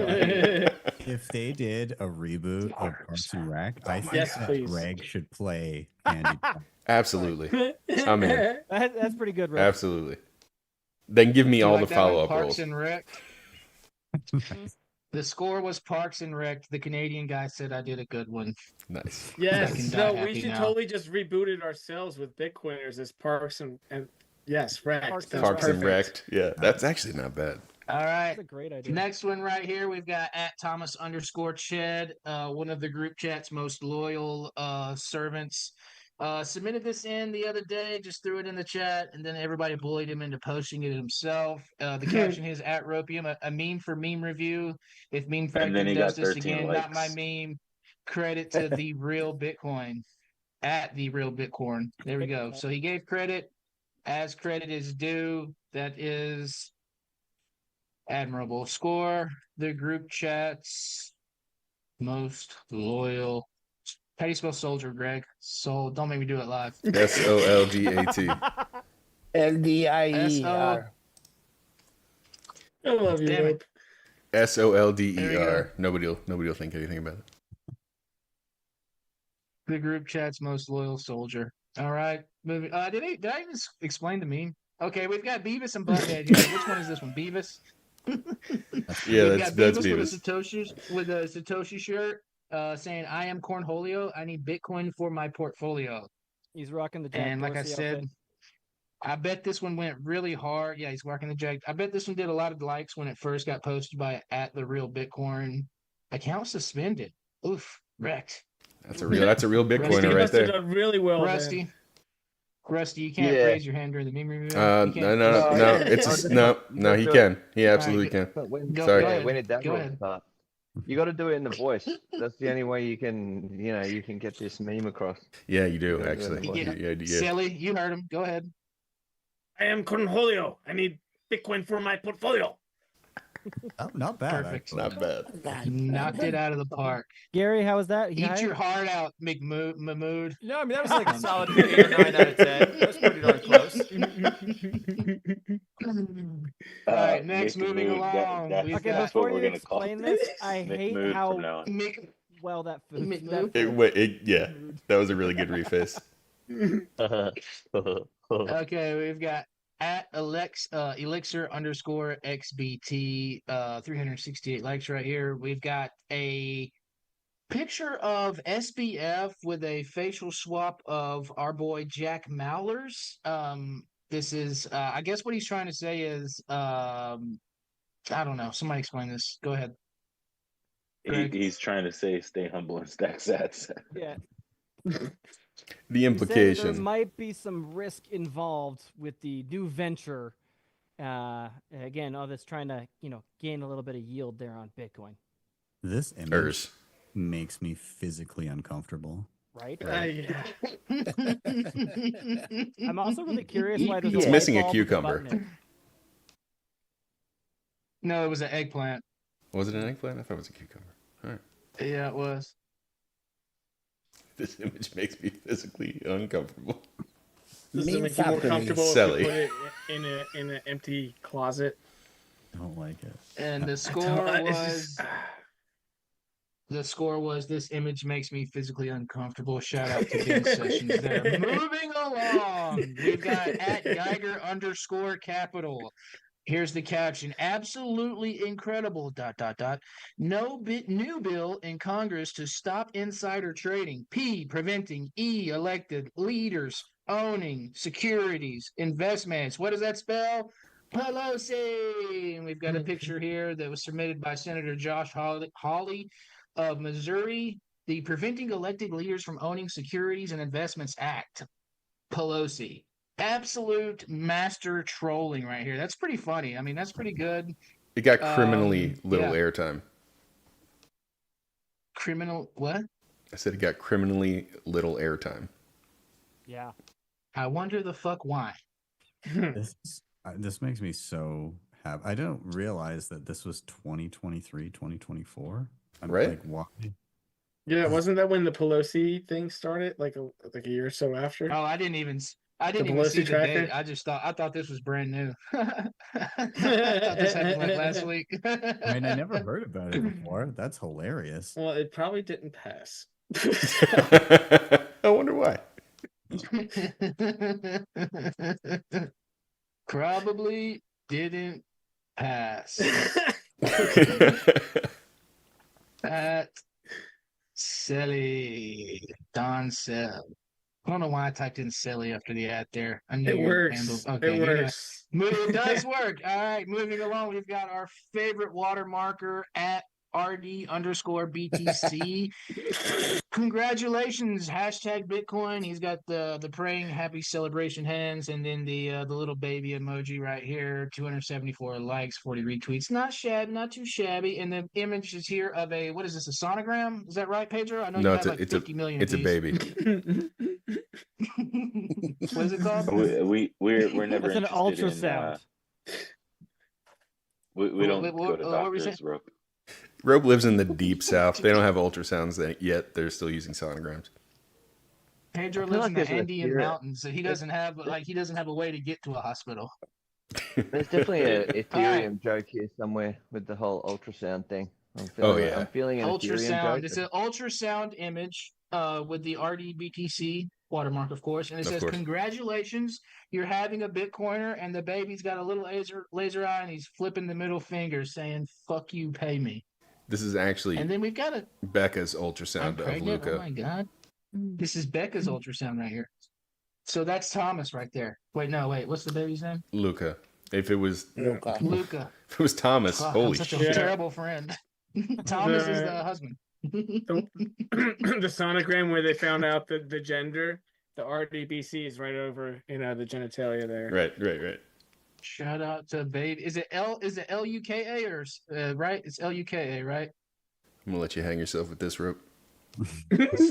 If they did a reboot of Parks and Rec, I think Yes, that please. Greg should play Andy. Absolutely. I'm in. That's pretty good, Rick. Absolutely. Then give me You all like the that one, follow-up Parks roles. and Rec. The score was Parks and Rec. The Canadian guy said I did a good one. Nice. I can Yes. die No, we happy should now. totally just reboot it ourselves with Bitcoiners as Parks and yes, Rec. Parks That's Parks and perfect. Wrecked. Yeah, that's actually not bad. All right. That's a great idea. Next one right here, we've got at Thomas_Ched, one of the group chat's most loyal servants. Submitted this in the other day, just threw it in the chat, and then everybody bullied him into posting it himself. The caption is at Ropium, a meme for meme review. If Meme And then Factory he does got this 13 again, not my likes. meme. Credit to the real Bitcoin. At the real Bitcoin. There we go. So he gave credit as credit is due. That is admirable. Score the group chat's most loyal. How do you spell soldier, Greg? Don't make me do it live. SOLDAT. LDIER. I love you, Damn it. Rope. There we SOLDER. Nobody'll think anything about it. The group chat's most loyal soldier. All right. Moving. Did I even explain the meme? Okay, we've got Beavis and Butthead here. Which one is this one? Beavis? Yeah, We've that's got Beavis. with a Satoshi shirt saying, I am Cornholio. I need Bitcoin for my portfolio. He's rocking the Jack And like I Dorsey said, outfit. I bet this one went really hard. Yeah, he's working the Jack. I bet this one did a lot of likes when it first got posted by at the real Bitcoin. Account suspended. Oof, wrecked. That's a real Rusty Bitcoiner He right must have there. done really well. Rusty. Rusty, you can't Yeah. raise your hand during the meme review. No, You can't- It's no. He can. He absolutely can. But when, Go Sorry. ahead. when it does Go ahead. start, you got to do it in the voice. That's the only way you can get this meme across. Yeah, you do Yeah, actually. Yeah. Yeah. Silly, you heard him. Go ahead. I am Cornholio. I need Bitcoin for my portfolio. Oh, not bad. Perfect. Not bad. Knocked it out of the park. Gary, how was that? He Eat high? your heart out, Mahmood. No, I mean, that was like a solid 8 or 9 out of 10. That's pretty darn close. All right, next, moving Mood, along. We've Okay, got that's before what we're you gonna call explain it. this, I Mick hate Mood how from now on. Mick. well that food. Mick that Mood. Yeah, that was a really good reface. Okay, we've got at elixir_xbt 368 likes right here. We've got a picture of SBF with a facial swap of our boy Jack Mallers. This is I guess what he's trying to say is I don't know. Somebody explain this. Go ahead. Greg. He's trying to say stay humble and stack sats. Yeah. The He said there implication. might be some risk involved with the new venture, Again, all this trying to gain a little bit of yield there on Bitcoin. This image Ers. makes me physically uncomfortable. Right? Yeah. I'm also really curious why there's It's a light missing a bulb with a cucumber. button in it. No, it was an eggplant. Was it an eggplant? I thought it was a cucumber. All right. Yeah, it was. This image makes me physically uncomfortable. Does it Meme make you more factory. comfortable if Silly. you put it in an empty closet? Don't like it. And the I score don't- it's was just- the score was this image makes me physically uncomfortable. Shout out to Ben Sessions there. Moving along, we've got at Geiger _capital. Here's the caption: absolutely incredible. ... New bill in Congress to stop insider trading. P, preventing elected leaders owning securities, investments. What does that spell? Pelosi. And we've got a picture here that was submitted by Senator Josh Hawley of Missouri. The Preventing Elected Leaders from Owning Securities and Investments Act. Pelosi. Absolute master trolling right here. That's pretty funny. I mean, that's pretty good. It got criminally little yeah. airtime. Criminal what? I said it got criminally little airtime. Yeah. I wonder the fuck why. This makes me so happy. I didn't realize that this was 2023, 2024. I'm Right? like, why? Yeah, wasn't that when the Pelosi thing started? Like a year or so after? Oh, I didn't even see Pelosi the tracker? date. I thought this was brand new. I thought this happened like last week. I mean, I never heard about it before. That's hilarious. Well, it probably didn't pass. I wonder why. Probably didn't pass. That's silly. Don Sell. I don't know why I typed in silly after the ad there. I knew It your works. handle- It you know. works. It does work. All right, moving along, we've got our favorite watermarker at RD_BTC. Congratulations, hashtag Bitcoin. He's got the praying happy celebration hands, and then the little baby emoji right here. 274 likes, 40 retweets. Not shabby, not too shabby. And the image is here of a what is this? A sonogram? Is that right, Pedro? I know No, you it's have like 50 million. it's a views. baby. What is it called? We're never It's an interested ultrasound. we don't What- go to what were you doctors, Rope. Rope lives in the deep south. They don't have ultrasounds yet. They're still using sonograms. Pedro I feel lives like in the there's a Andean theory- mountains, so he doesn't have a way to get to a hospital. There's definitely a Ethereum All right. joke here somewhere with the whole ultrasound thing. I'm Oh, feeling, yeah. I'm feeling an Ethereum Ultrasound. joke. It's an ultrasound image with the RDBTC watermark, of course, and it Of says, course. "Congratulations, you're having a Bitcoiner," and the baby's got a little laser eye, and he's flipping the middle finger, saying, "Fuck you, pay me." This is actually And then we've got a Becca's I'm ultrasound of pregnant. Oh Luca. my god, this is Becca's ultrasound right here. So that's Thomas right there. Wait, what's the baby's name? Luca. If it was Luca. Luca. if it was Thomas, Fuck, holy I'm such a shit. terrible friend. Thomas is the husband. The sonogram where they found out the gender, the RDBC is right over, the genitalia there. Right. Shout out to baby. Is it LUKA or right? It's LUKA, right? I'm gonna let you hang yourself with this rope.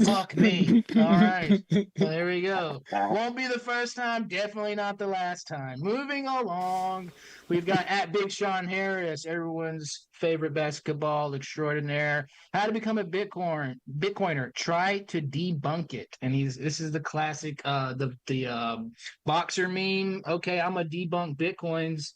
Fuck me. All right. Well, there we go. Won't be the first time, definitely not the last time. Moving along, we've got at Big Sean Harris, everyone's favorite basketball extraordinaire. How to become a Bitcoiner. Try to debunk it. And this is the classic the boxer meme. Okay, I'm a debunk Bitcoins.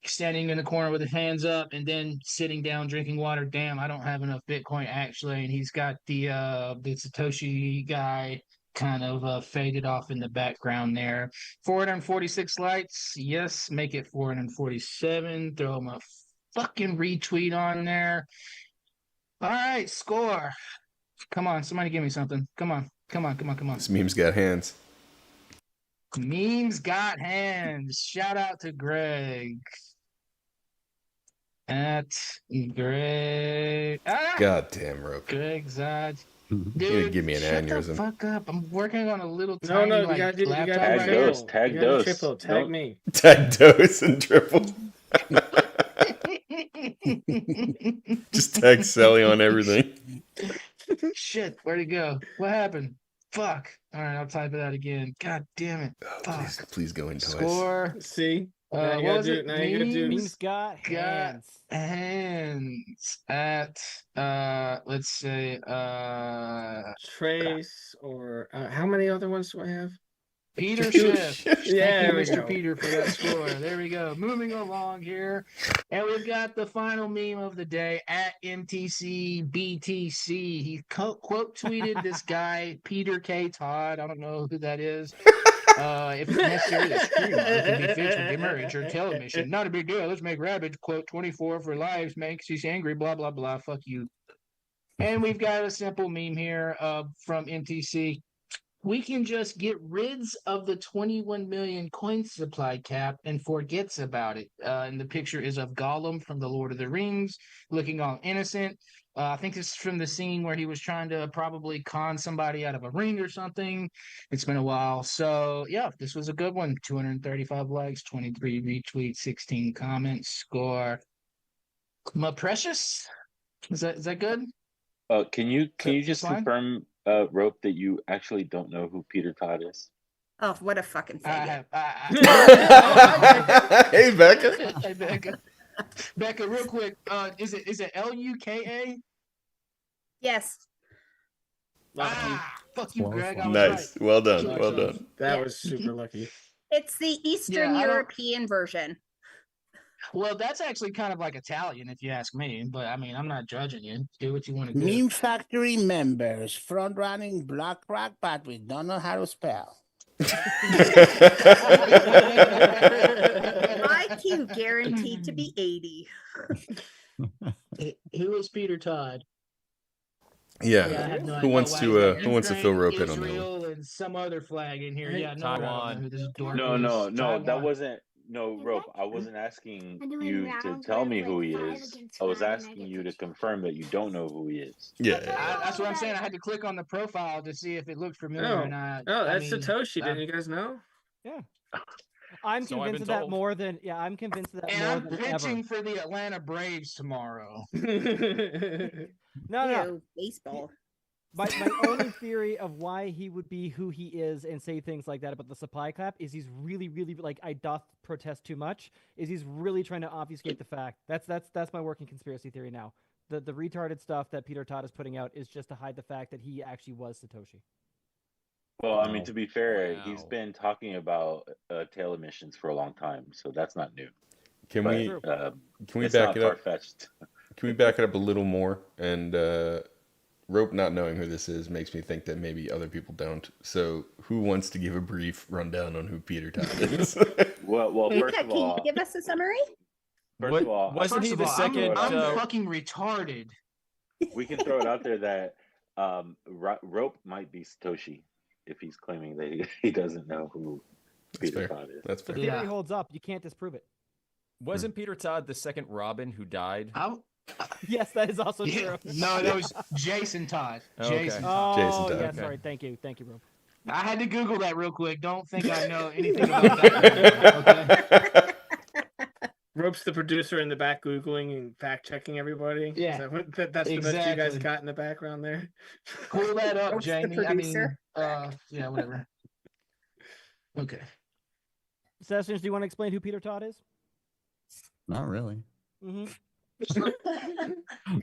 Standing in the corner with his hands up and then sitting down drinking water. Damn, I don't have enough Bitcoin actually. And he's got the Satoshi guy kind of faded off in the background there. 446 likes. Yes, make it 447. Throw him a fucking retweet on there. All right, score. Come on, somebody give me something. Come on. This meme's got hands. Memes got hands. Shout out to Greg. At Greg. God damn rope. Greg Zod. Dude, give me an shut the aneurysm. fuck up. I'm working on a little No, tiny you gotta do laptop Tag right dose, now. tag You gotta do dose. triple. Tag Don't- me. Tag dose and triple. Just tag Sally on everything. Shit, where'd it go? What happened? Fuck. All right, I'll type it out again. God damn it. Oh, Fuck. please go in twice. Score. See? Now you What gotta was do it? it. Now you gotta do Memes got hands. Hands at let's say Trace or how many other ones do I have? Peter Just do- Schiff. Yeah, Thank you, there we Mr. go. Peter, for that score. There we go. Moving along here. And we've got the final meme of the day at MTC BTC. He quote tweeted this guy, Peter K. Todd. I don't know who that is. If necessary, the streamer can be fixed with demurrage or television. Not a big deal. Let's make Rabbit quote 24 for lives makes you angry, blah, blah, blah. Fuck you. And we've got a simple meme here from MTC. We can just get rid of the 21 million coin supply cap and forgets about it. And the picture is of Gollum from The Lord of the Rings, looking all innocent. I think this is from the scene where he was trying to probably con somebody out of a ring or something. It's been a while. So, yeah, this was a good one. 235 likes, 23 retweets, 16 comments. Score. My precious? Is that good? Can you just fine? confirm, Rope, that you actually don't know who Peter Todd is? Oh, what a fucking faggot. Hey, Becca. Hey, Becca. Becca, real quick. Is it Luka? Yes. Fuck you, Greg. I was Nice. right. Well done. Well done. That Yeah. was super lucky. It's the Eastern Yeah, I don't- European version. Well, that's actually kind of like Italian, if you ask me. But I mean, I'm not judging you. Do what you want to do. Meme Factory members front running Black Rock, but we don't know how to spell. IQ guaranteed to be 80. Who is Peter Todd? Yeah. I have no Who idea. wants Why to is who wants to fill Ukraine, Rope in on that one? Israel, and some other flag in here. Hey, Yeah, no, I don't know Taiwan. who this dork No, is. no, that Taiwan. wasn't. No, Rope. I wasn't asking you to tell me who he is. I was asking you to confirm that you don't know who he is. Yeah. That's what I'm saying. I had to click on the profile to see if it looked familiar or not. Oh, that's I mean, Satoshi. Didn't you guys know? Yeah. I'm So I've convinced of been that told. more than I'm convinced of that And more I'm than pitching ever. for the Atlanta Braves tomorrow. No. Ew, baseball. My only theory of why he would be who he is and say things like that about the supply cap is he's really, really like I doth protest too much. Is he's really trying to obfuscate the fact. That's my working conspiracy theory now. The retarded stuff that Peter Todd is putting out is just to hide the fact that he actually was Satoshi. Well, I mean, to be fair, he's Wow. been talking about tail emissions for a long time, so that's not new. Can But, we can we it's back not it up? far-fetched. Can we back it up a little more? And Rope not knowing who this is makes me think that maybe other people don't. So who wants to give a brief rundown on who Peter Todd is? Well, first of Can you all, give us a summary? first of all, Wasn't First he of the all, second? I'm fucking retarded. we can throw it out there that Rope might be Satoshi if he's claiming that he doesn't know who Peter Todd is. That's The fair. theory holds up. You can't disprove it. Wasn't Peter Todd the second Robin who died? Yes, that is also true. No, that was Jason Todd. Okay. Jason. Oh, Jason Todd. yeah, Okay. sorry. Thank you, Rob. I had to Google that real quick. Don't think I know anything about that. Okay? Rope's the producer in the back Googling and fact checking everybody. Yeah, That's the best you guys exactly. got in the background there. Pull that up, Rope's the Jamie. I mean, producer. yeah, whatever. Okay. Sessions, do you want to explain who Peter Todd is? Not really. Mm-hmm.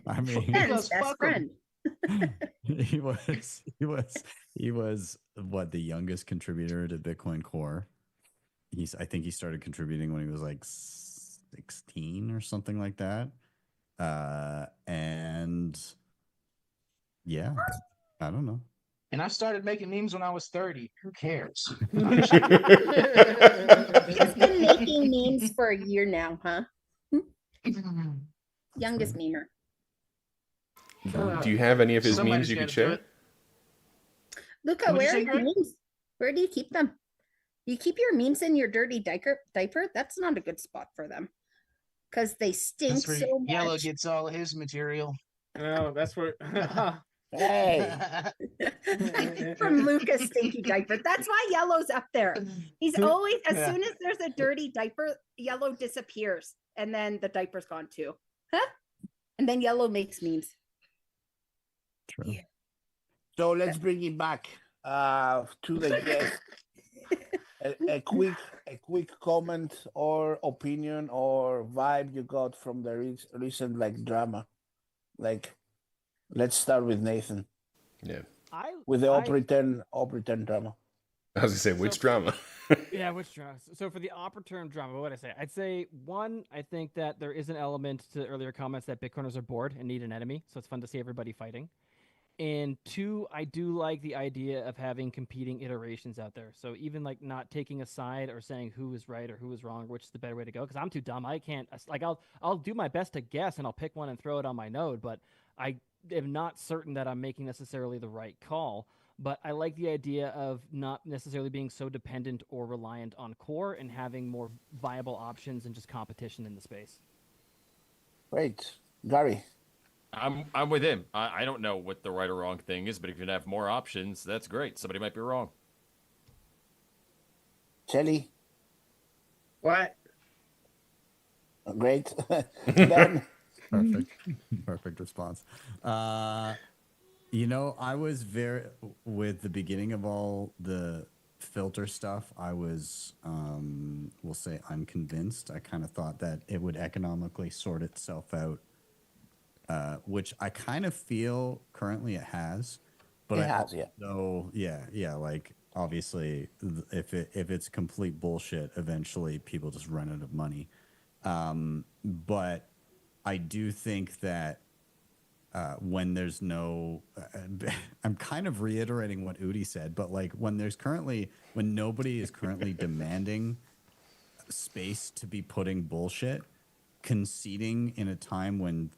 I mean, Ben's best friend. he was what, the youngest contributor to Bitcoin Core. I think he started contributing when he was like 16 or something like that. And yeah, I don't know. And I started making memes when I was 30. Who cares? He's been making memes for a year now, huh? Youngest memer. Do you have any of his Somebody's memes you could gotta do share? it. Luca, What'd you where say, are your Greg? memes? Where do you keep them? You keep your memes in your dirty diaper? That's not a good spot for them. Because they stink That's where so much. Yellow gets all his material. No, that's where Hey, From Lucas Stinky Diaper. That's why Yellow's up there. He's always, as Yeah. soon as there's a dirty diaper, Yellow disappears. And then the diaper's gone too. Huh? And then Yellow makes memes. True. so let's bring it back to the guest. A quick comment or opinion or vibe you got from the recent like drama. Like, let's start with Nathan Yeah. with the Opriturn drama. I was gonna say which drama. Yeah, which drama? So for the opera term drama, what would I say? I'd say one, I think that there is an element to earlier comments that Bitcoiners are bored and need an enemy, so it's fun to see everybody fighting. And two, I do like the idea of having competing iterations out there. So even like not taking a side or saying who is right or who is wrong, which is the better way to go. Because I'm too dumb. I can't like I'll do my best to guess and I'll pick one and throw it on my node, but I am not certain that I'm making necessarily the right call. But I like the idea of not necessarily being so dependent or reliant on core and having more viable options and just competition in the space. Great, Gary. I'm with him. I don't know what the right or wrong thing is, but if you have more options, that's great. Somebody might be wrong. Shelly. What? Great. Ben. Perfect response. You know, I was with the beginning of all the filter stuff, I was, we'll say unconvinced. I kind of thought that it would economically sort itself out, which I kind of feel currently it has. But It has, yeah. So yeah, like obviously, if it's complete bullshit, eventually people just run out of money. But I do think that when there's no, I'm kind of reiterating what Udi said, but like when nobody is currently demanding space to be putting bullshit, conceding in a time when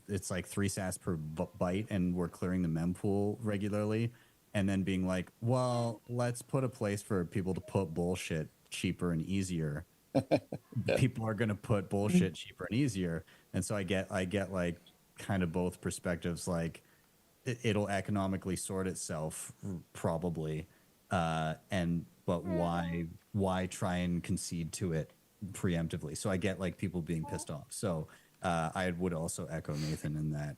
it's like 3 sats per byte and we're clearing the mempool regularly, and then being like, well, let's put a place for people to put bullshit cheaper and easier. People are going to put bullshit cheaper and easier. And so I get like kind of both perspectives. Like it'll economically sort itself probably. But why try and concede to it preemptively? So I get like people being pissed off. So I would also echo Nathan in that,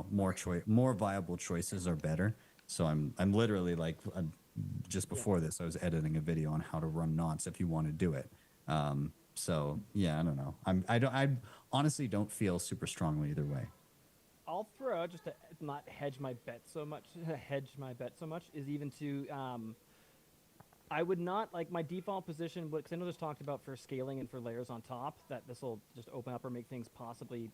more viable choices are better. So I'm literally like, just before this, I was editing a video on how to run nonce if you want to do it. So yeah, I don't know. I honestly don't feel super strongly either way. I'll throw out, just to not hedge my bet so much, is even to, I would not, like my default position, because I know there's talked about for scaling and for layers on top, that this will just open up or make things possibly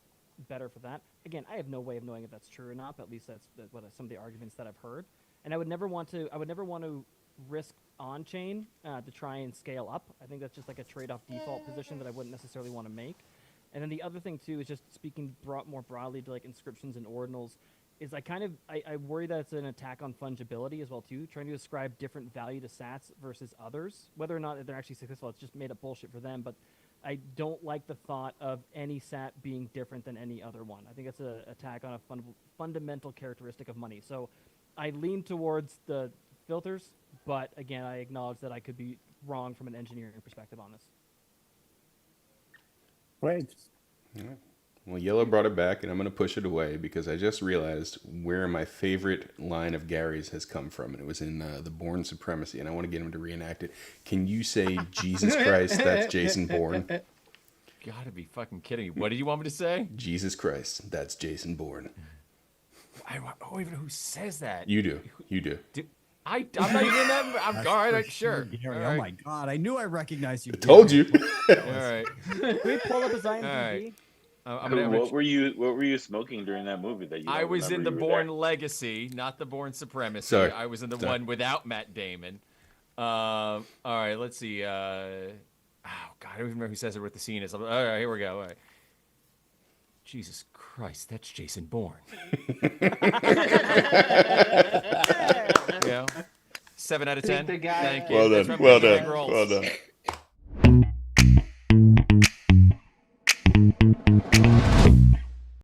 better for that. Again, I have no way of knowing if that's true or not, but at least that's what some of the arguments that I've heard. And I would never want to risk on-chain to try and scale up. I think that's just like a trade-off default position that I wouldn't necessarily want to make. And then the other thing, too, is just speaking more broadly to like inscriptions and ordinals, is I worry that it's an attack on fungibility as well, too, trying to ascribe different value to sats versus others. Whether or not they're actually successful, it's just made up bullshit for them. But I don't like the thought of any sat being different than any other one. I think it's an attack on a fundamental characteristic of money. So I lean towards the filters, but again, I acknowledge that I could be wrong from an engineering perspective on this. Great. Yeah. Well, Yellow brought it back, and I'm going to push it away because I just realized where my favorite line of Gary's has come from, and it was in The Bourne Supremacy, and I want to get him to reenact it. Can you say, Jesus Christ, that's Jason Bourne? Gotta be fucking kidding me. What did you want me to say? Jesus Christ, that's Jason Bourne. I don't even know who says that. You do. You do. I'm not even in that. I'm all right, sure. Gary, All right. Oh my God, I knew I recognized you. I told you. All right. Can we pull up his IMDb? All right. What were you smoking during that movie that you? I was in The remember you were Bourne there? Legacy, not The Bourne Supremacy. Sorry. I was in the Sorry. one without Matt Damon. All right, let's see. Oh God, I don't even remember who says it. What the scene is. All right, here we go. All right. Jesus Christ, that's Jason Bourne. Yeah. 7 out of 10. The guy- Thank you. Well That's done. from Well Big done. Rolls. Well done.